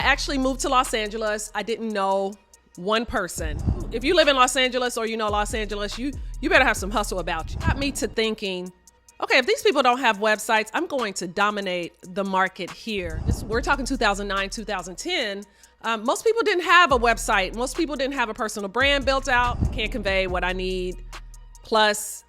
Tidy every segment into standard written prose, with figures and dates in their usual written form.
I actually moved to Los Angeles. I didn't know one person. If you live in Los Angeles or you know Los Angeles, you better have some hustle about you. Got me to thinking, okay, if these people don't have websites, I'm going to dominate the market here. We're talking 2009, 2010. Most people didn't have a website. Most people didn't have a personal brand built out. I can't convey what I need. Plus,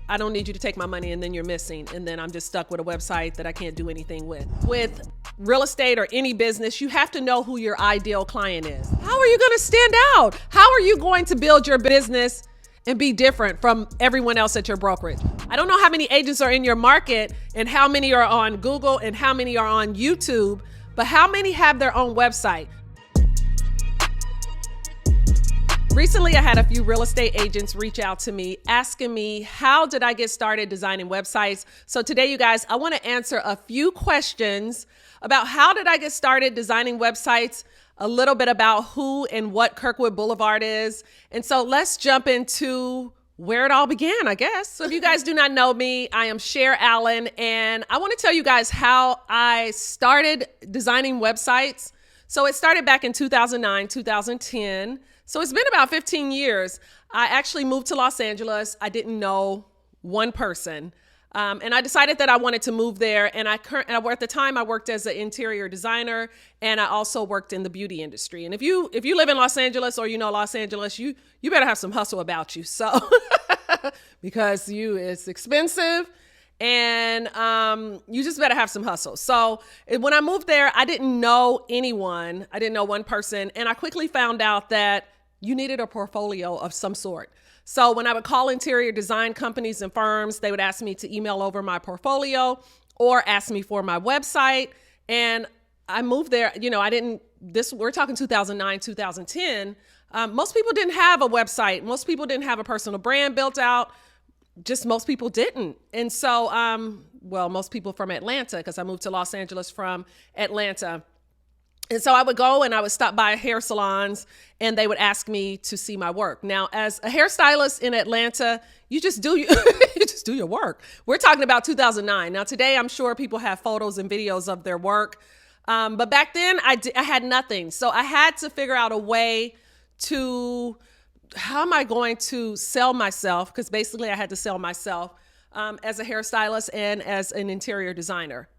I don't need you to take my money and then you're missing. And then I'm just stuck with a website that I can't do anything with. With real estate or any business, you have to know who your ideal client is. How are you going to stand out? How are you going to build your business and be different from everyone else at your brokerage? I don't know how many agents are in your market and how many are on Google and how many are on YouTube, but how many have their own website? Recently, I had a few real estate agents reach out to me asking me, how did I get started designing websites? So today, you guys, I want to answer a few questions about how did I get started designing websites, a little bit about who and what Kirkwood Boulevard is. And so let's jump into where it all began, I guess. So if you guys do not know me, I am Cher Allen, and I want to tell you guys how I started designing websites. So it started back in 2009, 2010. So it's been about 15 years. I actually moved to Los Angeles. I didn't know one person. And I decided that I wanted to move there. And at the time I worked as an interior designer, and I also worked in the beauty industry. And if you live in Los Angeles or you know Los Angeles, you better have some hustle about you. So because it's expensive and you just better have some hustle. So when I moved there, I didn't know anyone. I didn't know one person. And I quickly found out that you needed a portfolio of some sort. So when I would call interior design companies and firms, they would ask me to email over my portfolio or ask me for my website. And I moved there, we're talking 2009, 2010. Most people didn't have a website. Most people didn't have a personal brand built out. Just most people didn't. And so, most people from Atlanta, because I moved to Los Angeles from Atlanta. And so I would go and I would stop by hair salons and they would ask me to see my work. Now, as a hairstylist in Atlanta, you just do your work. We're talking about 2009. Now, today, I'm sure people have photos and videos of their work. But back then, I had nothing. So I had to figure out a way to, how am I going to sell myself? Because basically, I had to sell myself as a hairstylist and as an interior designer.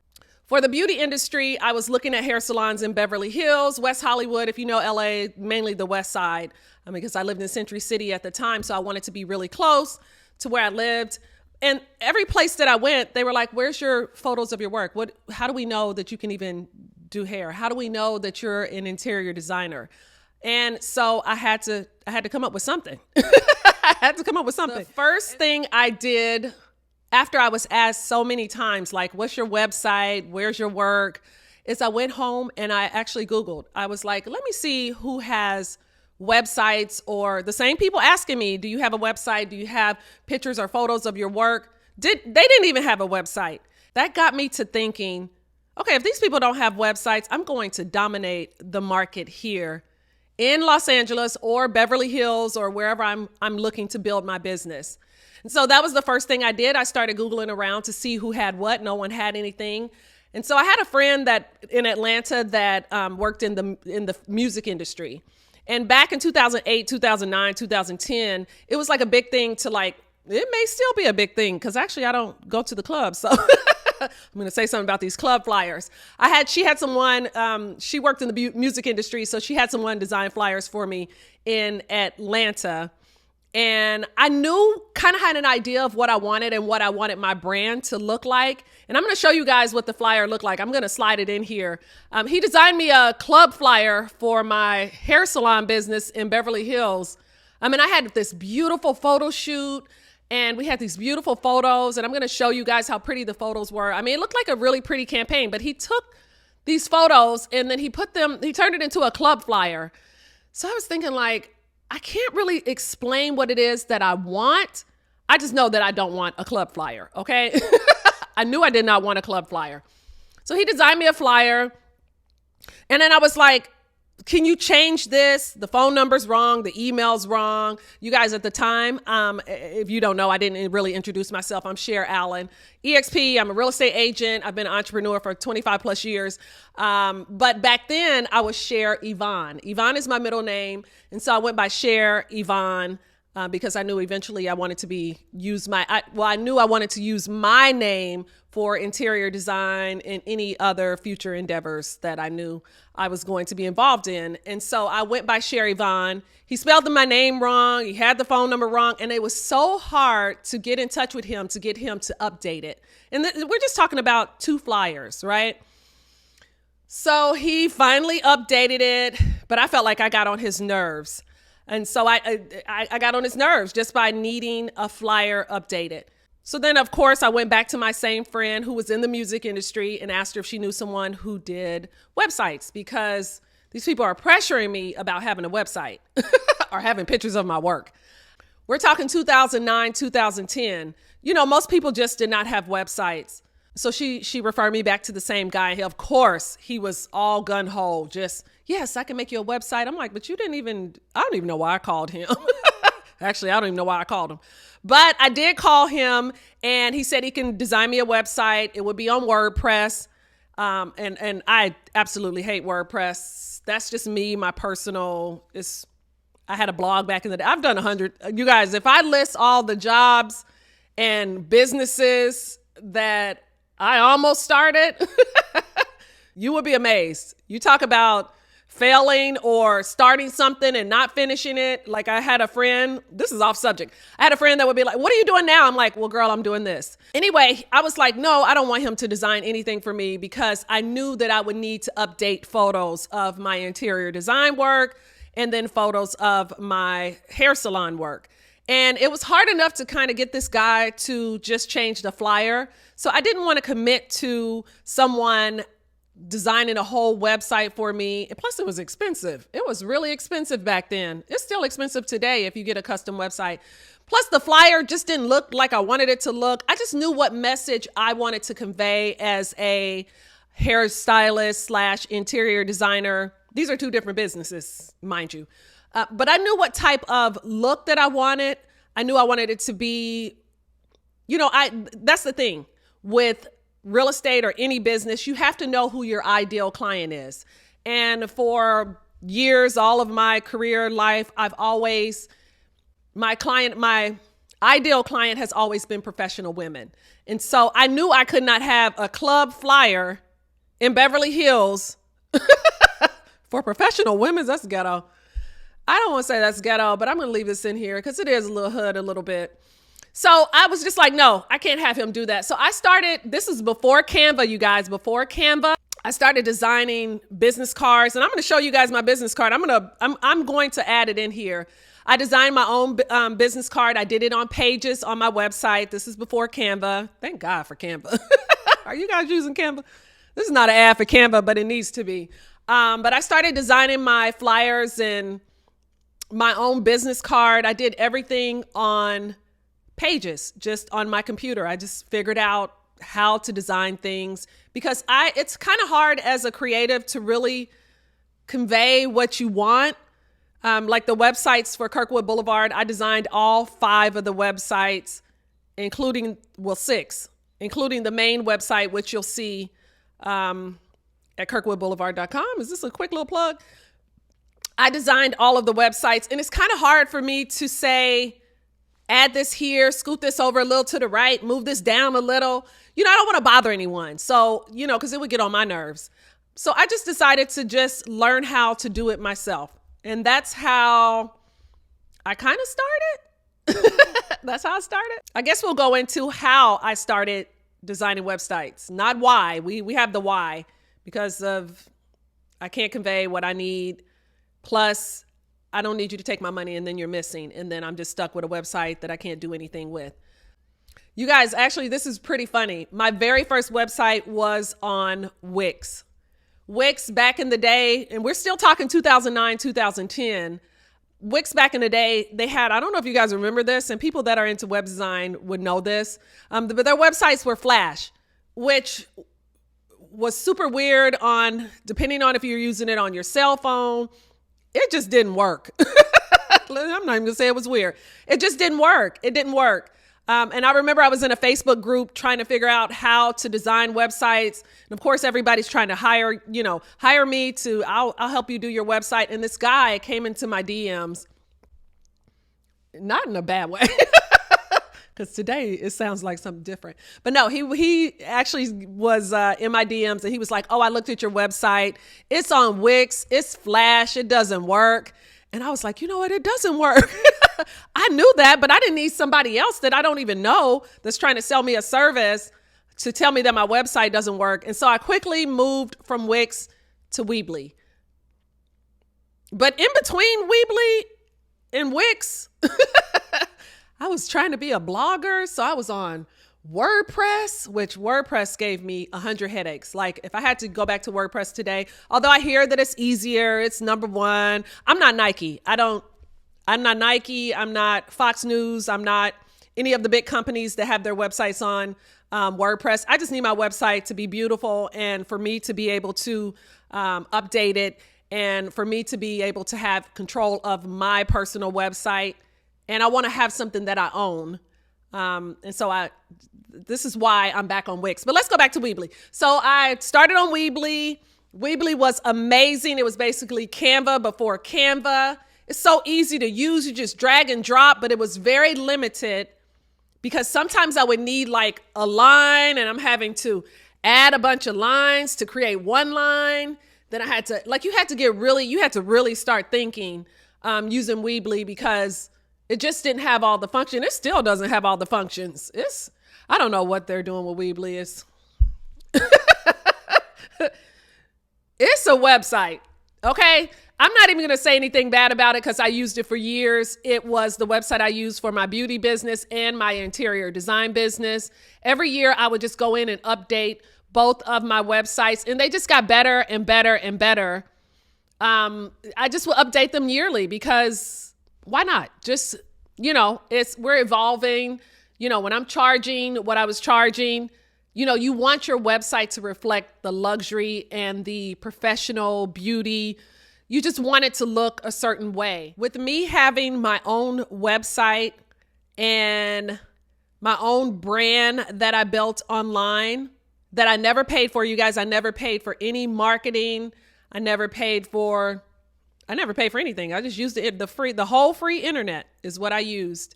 For the beauty industry, I was looking at hair salons in Beverly Hills, West Hollywood, if you know LA, mainly the West Side, because I lived in Century City at the time. So I wanted to be really close to where I lived. And every place that I went, they were like, where's your photos of your work? How do we know that you can even do hair? How do we know that you're an interior designer? And so I had to come up with something. I had to come up with something. The first thing I did after I was asked so many times, like, what's your website? Where's your work? Is I went home and I actually Googled. I was like, let me see who has websites, or the same people asking me, do you have a website? Do you have pictures or photos of your work? They didn't even have a website. That got me to thinking, okay, if these people don't have websites, I'm going to dominate the market here in Los Angeles or Beverly Hills or wherever I'm looking to build my business. And so that was the first thing I did. I started Googling around to see who had what. No one had anything. And so I had a friend that in Atlanta that worked in the music industry. And back in 2008, 2009, 2010, it was like a big thing to it may still be a big thing because actually I don't go to the club. So I'm going to say something about these club flyers. She had someone, she worked in the music industry. So she had someone design flyers for me in Atlanta. And I kind of had an idea of what I wanted and what I wanted my brand to look like. And I'm going to show you guys what the flyer looked like. I'm going to slide it in here. He designed me a club flyer for my hair salon business in Beverly Hills. I had this beautiful photo shoot and we had these beautiful photos. And I'm going to show you guys how pretty the photos were. It looked like a really pretty campaign, but he took these photos and then he turned it into a club flyer. So I was thinking I can't really explain what it is that I want. I just know that I don't want a club flyer, okay? I knew I did not want a club flyer. So he designed me a flyer. And then I was like, can you change this? The phone number's wrong. The email's wrong. You guys at the time, if you don't know, I didn't really introduce myself. I'm Cher Allen. EXP, I'm a real estate agent. I've been an entrepreneur for 25 plus years. But back then I was Cher Yvonne. Yvonne is my middle name. And so I went by Cher Yvonne. Because I knew eventually I wanted to I knew I wanted to use my name for interior design and any other future endeavors that I knew I was going to be involved in. And so I went by Cher Yvonne. He spelled my name wrong. He had the phone number wrong. And it was so hard to get in touch with him, to get him to update it. And we're just talking about 2 flyers, right? So he finally updated it, but I felt like I got on his nerves. And so I got on his nerves just by needing a flyer updated. So then, of course, I went back to my same friend who was in the music industry and asked her if she knew someone who did websites, because these people are pressuring me about having a website or having pictures of my work. We're talking 2009, 2010. You know, most people just did not have websites. So she referred me back to the same guy. And of course, he was all gung-ho, just, yes, I can make you a website. I'm like, but I don't even know why I called him. Actually, I don't even know why I called him. But I did call him, and he said he can design me a website. It would be on WordPress. And I absolutely hate WordPress. That's just me, my personal, I had a blog back in the day. I've done 100. You guys, if I list all the jobs and businesses that I almost started, you would be amazed. You talk about failing or starting something and not finishing it. Like I had a friend, this is off subject. I had a friend that would be like, what are you doing now? I'm like, well, girl, I'm doing this. Anyway, I was like, no, I don't want him to design anything for me, because I knew that I would need to update photos of my interior design work and then photos of my hair salon work. And it was hard enough to kind of get this guy to just change the flyer. So I didn't want to commit to someone designing a whole website for me. And plus, it was expensive. It was really expensive back then. It's still expensive today if you get a custom website. Plus, the flyer just didn't look like I wanted it to look. I just knew what message I wanted to convey as a hairstylist / interior designer. These are 2 different businesses, mind you. But I knew what type of look that I wanted. I knew I wanted it to be, that's the thing with real estate or any business. You have to know who your ideal client is. And for years, all of my career life, my ideal client has always been professional women. And so I knew I could not have a club flyer in Beverly Hills for professional women. That's ghetto. I don't want to say that's ghetto, but I'm going to leave this in here because it is a little hood a little bit. So I was just like, no, I can't have him do that. So I started, this is before Canva, you guys, before Canva. I started designing business cards, and I'm going to show you guys my business card. I'm going to add it in here. I designed my own business card. I did it on Pages on my website. This is before Canva. Thank God for Canva. Are you guys using Canva? This is not an ad for Canva, but it needs to be. But I started designing my flyers and my own business card. I did everything on Pages, just on my computer. I just figured out how to design things because it's kind of hard as a creative to really convey what you want. Like the websites for Kirkwood Boulevard, I designed all 5 of the websites, including 6, including the main website, which you'll see at kirkwoodboulevard.com. Is this a quick little plug? I designed all of the websites, and it's kind of hard for me to say, add this here, scoot this over a little to the right, move this down a little. I don't want to bother anyone. So, because it would get on my nerves. So I just decided to just learn how to do it myself. And that's how I kind of started. That's how I started. I guess we'll go into how I started designing websites, not why. We have the why because of I can't convey what I need. Plus, I don't need you to take my money and then you're missing. And then I'm just stuck with a website that I can't do anything with. You guys, actually, this is pretty funny. My very first website was on Wix. Wix back in the day, and we're still talking 2009, 2010. Wix back in the day, they had, I don't know if you guys remember this, and people that are into web design would know this, but their websites were Flash, which was super weird on, depending on if you're using it on your cell phone. It just didn't work. I'm not even gonna say it was weird. It just didn't work. It didn't work. And I remember I was in a Facebook group trying to figure out how to design websites. And of course, everybody's trying to hire me to, I'll help you do your website. And this guy came into my DMs, not in a bad way, because today it sounds like something different. But no, he actually was in my DMs, and he was like, oh, I looked at your website. It's on Wix. It's Flash. It doesn't work. And I was like, you know what? It doesn't work. I knew that, but I didn't need somebody else that I don't even know that's trying to sell me a service to tell me that my website doesn't work. And so I quickly moved from Wix to Weebly. But in between Weebly and Wix, I was trying to be a blogger. So I was on WordPress, which WordPress gave me 100 headaches. Like if I had to go back to WordPress today, although I hear that it's easier, it's number one. I'm not Nike. I'm not Nike. I'm not Fox News. I'm not any of the big companies that have their websites on WordPress. I just need my website to be beautiful and for me to be able to update it and for me to be able to have control of my personal website. And I want to have something that I own. And so this is why I'm back on Wix. But let's go back to Weebly. So I started on Weebly. Weebly was amazing. It was basically Canva before Canva. It's so easy to use. You just drag and drop, but it was very limited because sometimes I would need like a line and I'm having to add a bunch of lines to create one line. Then I had to, you had to really start thinking using Weebly because it just didn't have all the function. It still doesn't have all the functions. I don't know what they're doing with Weebly. It's a website, okay? I'm not even going to say anything bad about it because I used it for years. It was the website I used for my beauty business and my interior design business. Every year I would just go in and update both of my websites and they just got better and better and better. I just will update them yearly because why not? Just, we're evolving. When I'm charging what I was charging, you want your website to reflect the luxury and the professional beauty. You just want it to look a certain way. With me having my own website and my own brand that I built online that I never paid for, you guys, I never paid for any marketing. I never paid for anything. I just used the whole free internet is what I used.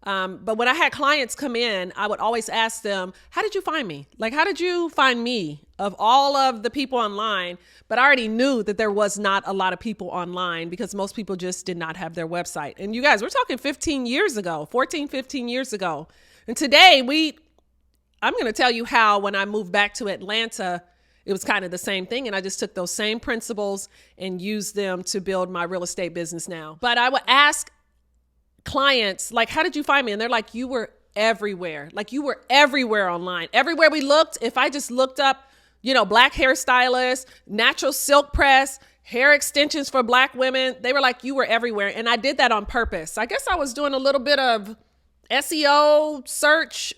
But when I had clients come in, I would always ask them, how did you find me? Like, how did you find me of all of the people online? But I already knew that there was not a lot of people online because most people just did not have their website. And you guys, we're talking 15 years ago. And today I'm going to tell you how when I moved back to Atlanta, it was kind of the same thing. And I just took those same principles and used them to build my real estate business now. But I would ask clients, like, how did you find me? And they're like, you were everywhere. Like you were everywhere online. Everywhere we looked, if I just looked up, black hairstylist, natural silk press, hair extensions for black women, they were like, you were everywhere. And I did that on purpose. I guess I was doing a little bit of SEO search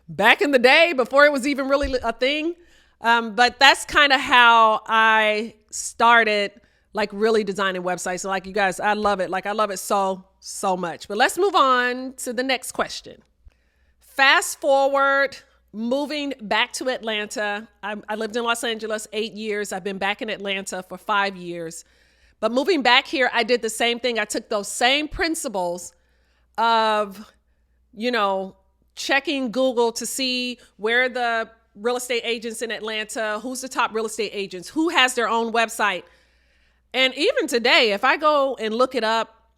back in the day before it was even really a thing. But that's kind of how I started really designing websites. So you guys, I love it. I love it so much. But let's move on to the next question. Fast forward, moving back to Atlanta. I lived in Los Angeles 8 years. I've been back in Atlanta for 5 years. But moving back here, I did the same thing. I took those same principles of, checking Google to see where the real estate agents in Atlanta, who's the top real estate agents, who has their own website. And even today, if I go and look it up,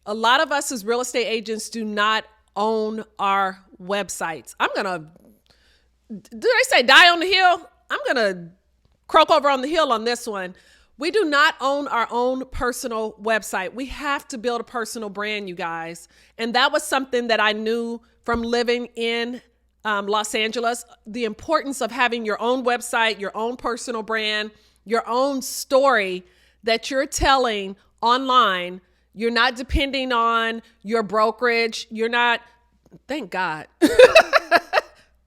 a lot of us as real estate agents do not own our websites. Do they say die on the hill? I'm going to croak over on the hill on this one. We do not own our own personal website. We have to build a personal brand, you guys. And that was something that I knew from living in Los Angeles, the importance of having your own website, your own personal brand, your own story that you're telling online. You're not depending on your brokerage. You're not, thank God.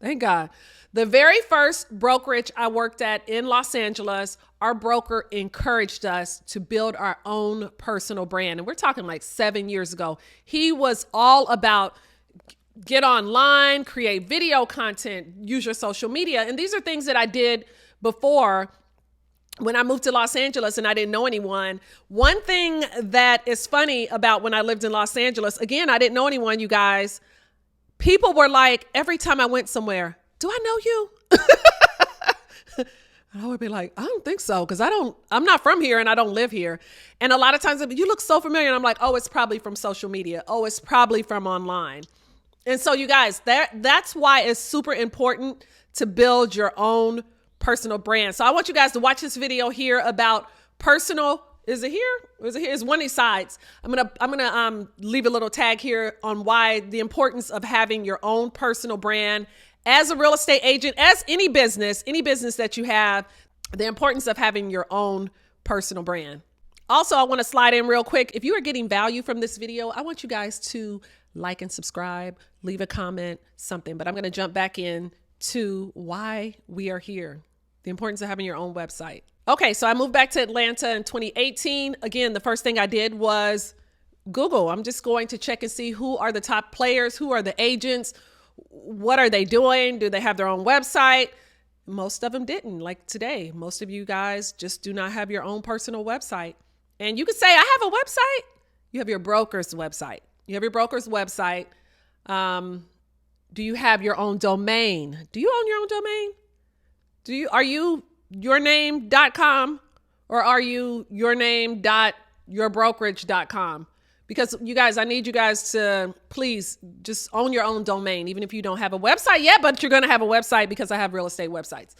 Thank God. The very first brokerage I worked at in Los Angeles, our broker encouraged us to build our own personal brand. And we're talking like 7 years ago. He was all about get online, create video content, use your social media. And these are things that I did before when I moved to Los Angeles and I didn't know anyone. One thing that is funny about when I lived in Los Angeles, again, I didn't know anyone, you guys. People were like, every time I went somewhere, do I know you? I would be like, I don't think so, because I'm not from here and I don't live here. And a lot of times, you look so familiar, and I'm like, oh, it's probably from social media. Oh, it's probably from online. And so you guys, that's why it's super important to build your own personal brand. So I want you guys to watch this video here about personal. Is it here? Is it here? It's one of these sides. I'm gonna leave a little tag here on why the importance of having your own personal brand as a real estate agent, as any business that you have, the importance of having your own personal brand. Also, I want to slide in real quick. If you are getting value from this video, I want you guys to like and subscribe, leave a comment, something. But I'm going to jump back in to why we are here. The importance of having your own website. Okay, so I moved back to Atlanta in 2018. Again, the first thing I did was Google. I'm just going to check and see who are the top players, who are the agents, what are they doing? Do they have their own website? Most of them didn't. Like today, most of you guys just do not have your own personal website. And you could say, I have a website. You have your broker's website. You have your broker's website. Do you have your own domain? Do you own your own domain? Are you yourname.com or are you yourname.yourbrokerage.com? Because you guys, I need you guys to please just own your own domain, even if you don't have a website yet, but you're going to have a website because I have real estate websites.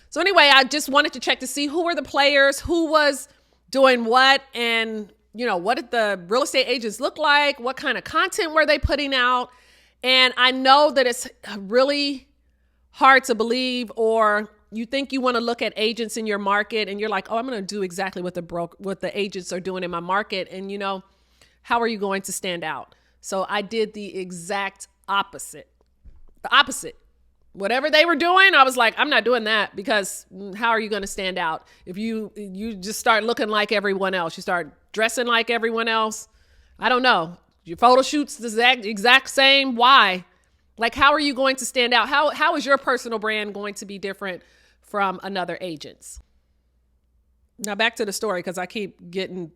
So anyway, I just wanted to check to see who were the players, who was doing what, and what did the real estate agents look like? What kind of content were they putting out? And I know that it's really hard to believe, or you think you want to look at agents in your market and you're like, oh, I'm going to do exactly what the agents are doing in my market. And how are you going to stand out? So I did the exact opposite. The opposite. Whatever they were doing, I was like, I'm not doing that, because how are you going to stand out if you just start looking like everyone else? You start dressing like everyone else. I don't know. Your photo shoots the exact same. Why? Like, how are you going to stand out? How is your personal brand going to be different from another agent's? Now back to the story, because I keep getting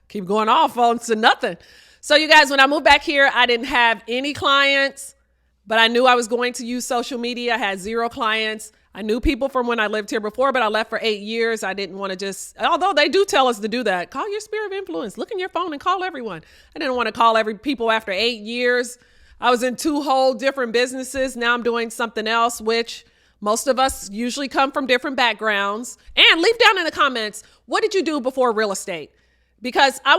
keep going off on to nothing. So you guys, when I moved back here, I didn't have any clients, but I knew I was going to use social media. I had 0 clients. I knew people from when I lived here before, but I left for 8 years. I didn't want to although they do tell us to do that, call your sphere of influence, look in your phone and call everyone. I didn't want to call people after 8 years. I was in 2 whole different businesses. Now I'm doing something else, which most of us usually come from different backgrounds. And leave down in the comments, what did you do before real estate? Because I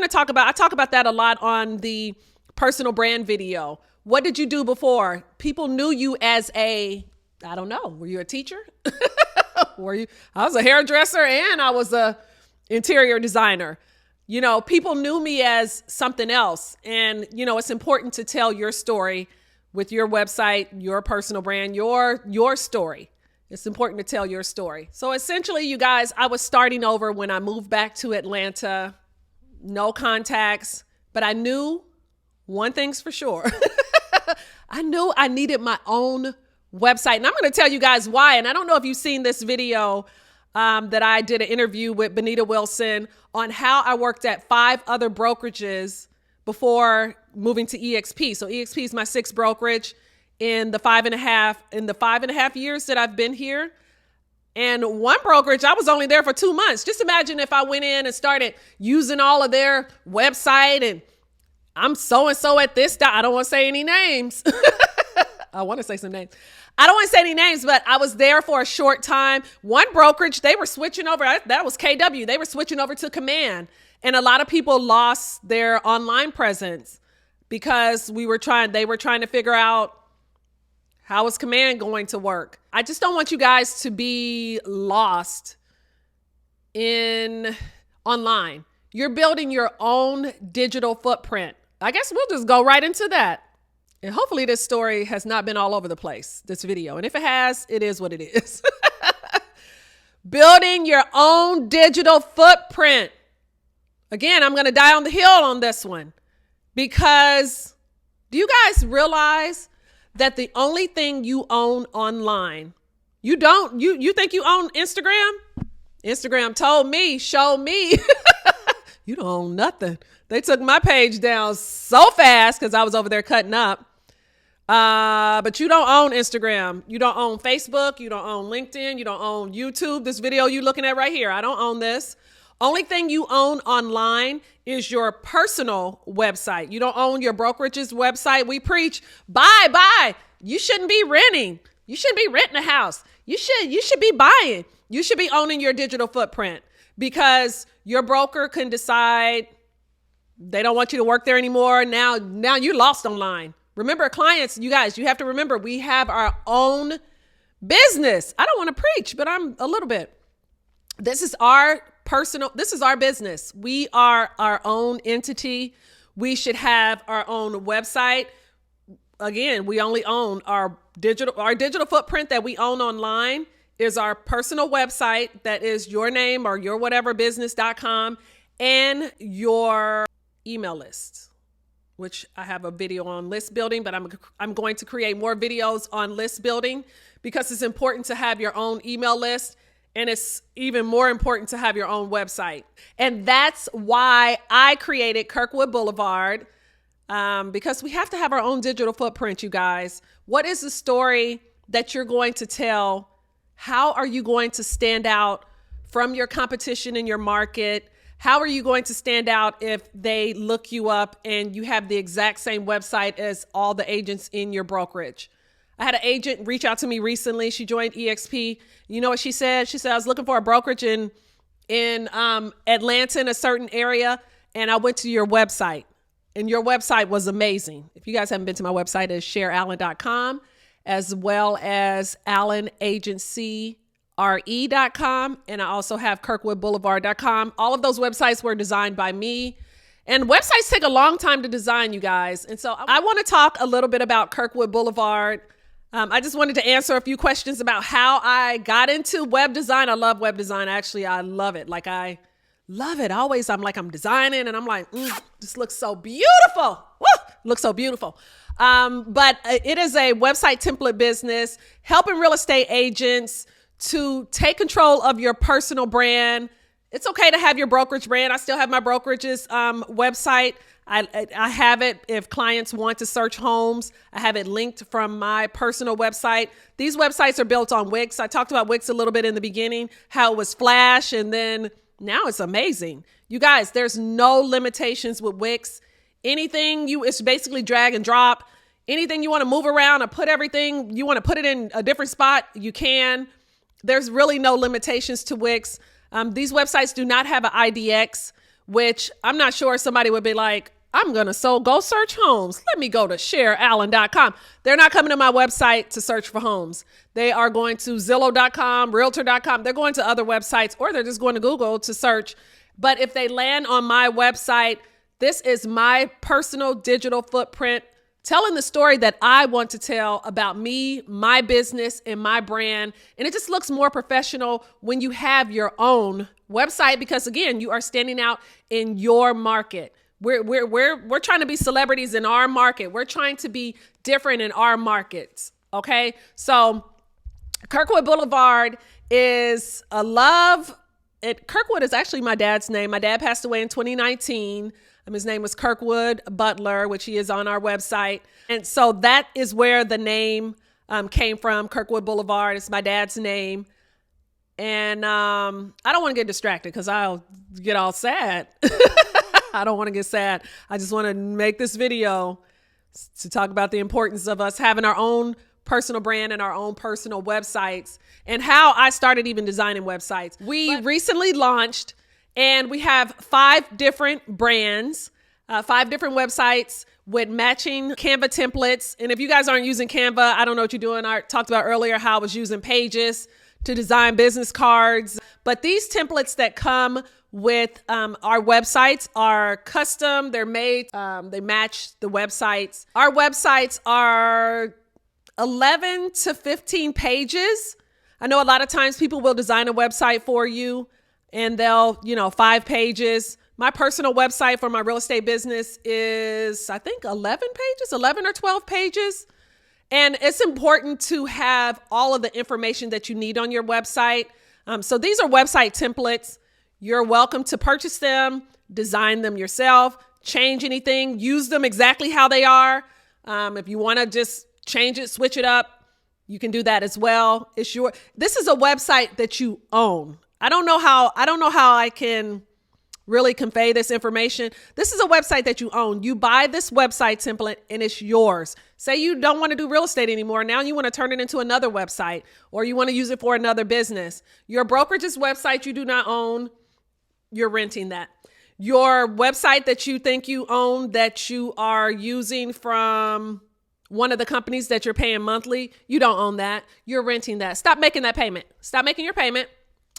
talk about that a lot on the personal brand video. What did you do before? People knew you as I don't know, were you a teacher? I was a hairdresser and I was a interior designer. People knew me as something else. And, it's important to tell your story with your website, your personal brand, your story. It's important to tell your story. So essentially, you guys, I was starting over when I moved back to Atlanta. No contacts, but I knew one thing's for sure. I knew I needed my own website. And I'm going to tell you guys why. And I don't know if you've seen this video that I did an interview with Benita Wilson on how I worked at 5 other brokerages before moving to EXP. So EXP is my 6th brokerage in the 5.5 years that I've been here. And one brokerage, I was only there for 2 months. Just imagine if I went in and started using all of their website and I'm so-and-so at this time. I don't want to say any names. I want to say some names. I don't want to say any names, but I was there for a short time. One brokerage, they were switching over. That was KW. They were switching over to Command. And a lot of people lost their online presence because they were trying to figure out how is Command going to work. I just don't want you guys to be lost in online. You're building your own digital footprint. I guess we'll just go right into that. And hopefully this story has not been all over the place, this video. And if it has, it is what it is. Building your own digital footprint. Again, I'm going to die on the hill on this one, because do you guys realize that the only thing you own online, you think you own Instagram? Instagram told me, showed me, you don't own nothing. They took my page down so fast because I was over there cutting up. But you don't own Instagram. You don't own Facebook. You don't own LinkedIn. You don't own YouTube. This video you looking at right here, I don't own this. Only thing you own online is your personal website. You don't own your brokerage's website. We preach buy. You shouldn't be renting. You shouldn't be renting a house. You should be buying. You should be owning your digital footprint, because your broker can decide they don't want you to work there anymore. Now you lost online. Remember, clients, you guys, you have to remember, we have our own business. I don't want to preach, but I'm a little bit. This is our business. We are our own entity. We should have our own website. Again, we only own our digital footprint that we own online is our personal website. That is your name or your whatever business.com, and your email list, which I have a video on list building, but I'm going to create more videos on list building, because it's important to have your own email list. And it's even more important to have your own website. And that's why I created Kirkwood Boulevard, because we have to have our own digital footprint, you guys. What is the story that you're going to tell? How are you going to stand out from your competition in your market? How are you going to stand out if they look you up and you have the exact same website as all the agents in your brokerage? I had an agent reach out to me recently. She joined EXP. You know what she said? She said, I was looking for a brokerage in Atlanta, in a certain area, and I went to your website, and your website was amazing. If you guys haven't been to my website, it's shareallen.com, as well as allenagencyre.com. And I also have kirkwoodboulevard.com. All of those websites were designed by me. And websites take a long time to design, you guys. And so I want to talk a little bit about Kirkwood Boulevard. I just wanted to answer a few questions about how I got into web design. I love web design. Actually, I love it. I love it. Always, I'm designing and I'm like, this looks so beautiful. Woo! Looks so beautiful. But it is a website template business, helping real estate agents to take control of your personal brand. It's okay to have your brokerage brand. I still have my brokerage's website. I have it if clients want to search homes. I have it linked from my personal website. These websites are built on Wix. I talked about Wix a little bit in the beginning, how it was Flash, and then now it's amazing. You guys, there's no limitations with Wix. It's basically drag and drop. Anything you want to move around or put everything, you want to put it in a different spot, you can. There's really no limitations to Wix. These websites do not have an IDX, which I'm not sure somebody would be like, I'm going to go search homes. Let me go to shareallen.com. They're not coming to my website to search for homes. They are going to Zillow.com, Realtor.com. They're going to other websites, or they're just going to Google to search. But if they land on my website, this is my personal digital footprint, telling the story that I want to tell about me, my business, and my brand. And it just looks more professional when you have your own website, because again, you are standing out in your market. We're trying to be celebrities in our market. We're trying to be different in our markets. Okay. So Kirkwood Boulevard is Kirkwood is actually my dad's name. My dad passed away in 2019. His name was Kirkwood Butler, which he is on our website. And so that is where the name came from, Kirkwood Boulevard. It's my dad's name. And I don't want to get distracted because I'll get all sad. I don't want to get sad. I just want to make this video to talk about the importance of us having our own personal brand and our own personal websites, and how I started even designing websites. We recently launched, and we have 5 different brands, 5 different websites with matching Canva templates. And if you guys aren't using Canva, I don't know what you're doing. I talked about earlier how I was using Pages to design business cards. But these templates that come with our websites are custom. They're made. They match the websites. Our websites are 11 to 15 pages. I know a lot of times people will design a website for you and they'll, 5 pages. My personal website for my real estate business is, I think, 11 or 12 pages. And it's important to have all of the information that you need on your website. So these are website templates. You're welcome to purchase them, design them yourself, change anything, use them exactly how they are. If you want to just change it, switch it up, you can do that as well. This is a website that you own. I don't know how I can really convey this information. This is a website that you own. You buy this website template and it's yours. Say you don't want to do real estate anymore. Now you want to turn it into another website, or you want to use it for another business. Your brokerage's website you do not own, you're renting that. Your website that you think you own, that you are using from one of the companies that you're paying monthly, you don't own that. You're renting that. Stop making that payment. Stop making your payment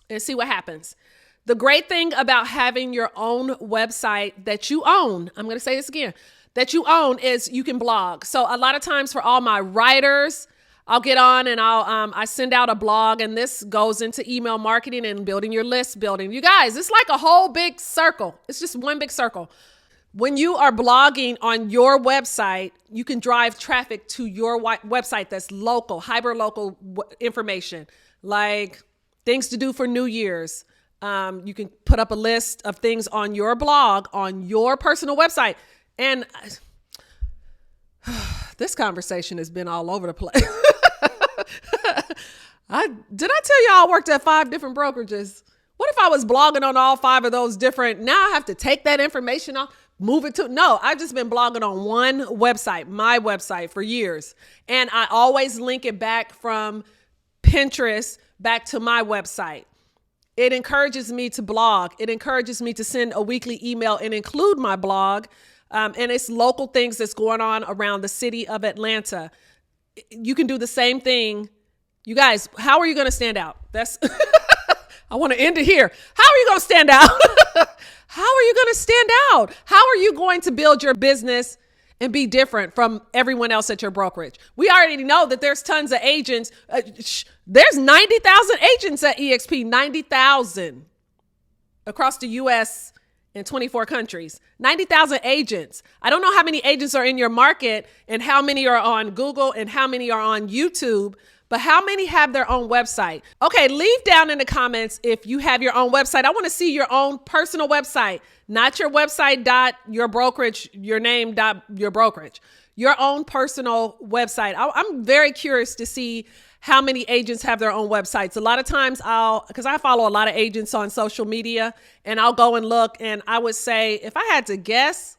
and see what happens. The great thing about having your own website that you own, I'm going to say this again, that you own, is you can blog. So a lot of times for all my writers, I'll get on and I send out a blog, and this goes into email marketing and building your list building. You guys, it's like a whole big circle. It's just one big circle. When you are blogging on your website, you can drive traffic to your website that's local, hyper-local information, like things to do for New Year's. You can put up a list of things on your blog, on your personal website. And this conversation has been all over the place. Did I tell y'all I worked at 5 different brokerages? What if I was blogging on all 5 of those different? Now I have to take that information off, move it to, no, I've just been blogging on one website, my website, for years. And I always link it back from Pinterest back to my website. It encourages me to blog. It encourages me to send a weekly email and include my blog. And it's local things that's going on around the city of Atlanta. You can do the same thing. You guys, how are you going to stand out? I want to end it here. How are you going to stand out? How are you going to stand out? How are you going to build your business and be different from everyone else at your brokerage? We already know that there's tons of agents. There's 90,000 agents at EXP, 90,000 across the U.S. in 24 countries, 90,000 agents. I don't know how many agents are in your market and how many are on Google and how many are on YouTube, but how many have their own website? Okay, leave down in the comments if you have your own website. I want to see your own personal website, not your website dot your brokerage, your name dot your brokerage, your own personal website. I'm very curious to see how many agents have their own websites. A lot of times because I follow a lot of agents on social media, and I'll go and look, and I would say, if I had to guess,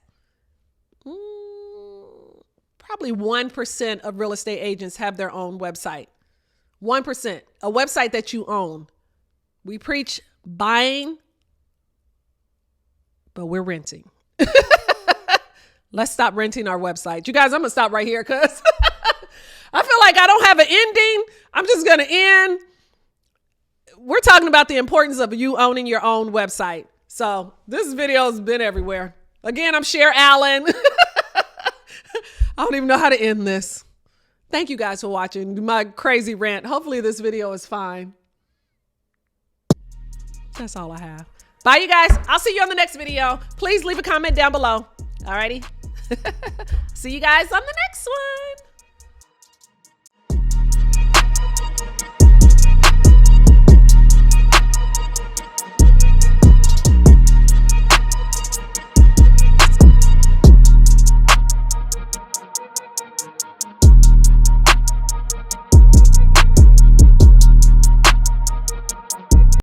probably 1% of real estate agents have their own website. 1%, a website that you own. We preach buying, but we're renting. Let's stop renting our website. You guys, I'm gonna stop right here because I feel like I don't have an ending. I'm just gonna end. We're talking about the importance of you owning your own website. So this video has been everywhere. Again, I'm Cher Allen. I don't even know how to end this. Thank you guys for watching my crazy rant. Hopefully this video is fine. That's all I have. Bye, you guys. I'll see you on the next video. Please leave a comment down below. Alrighty. See you guys on the next one.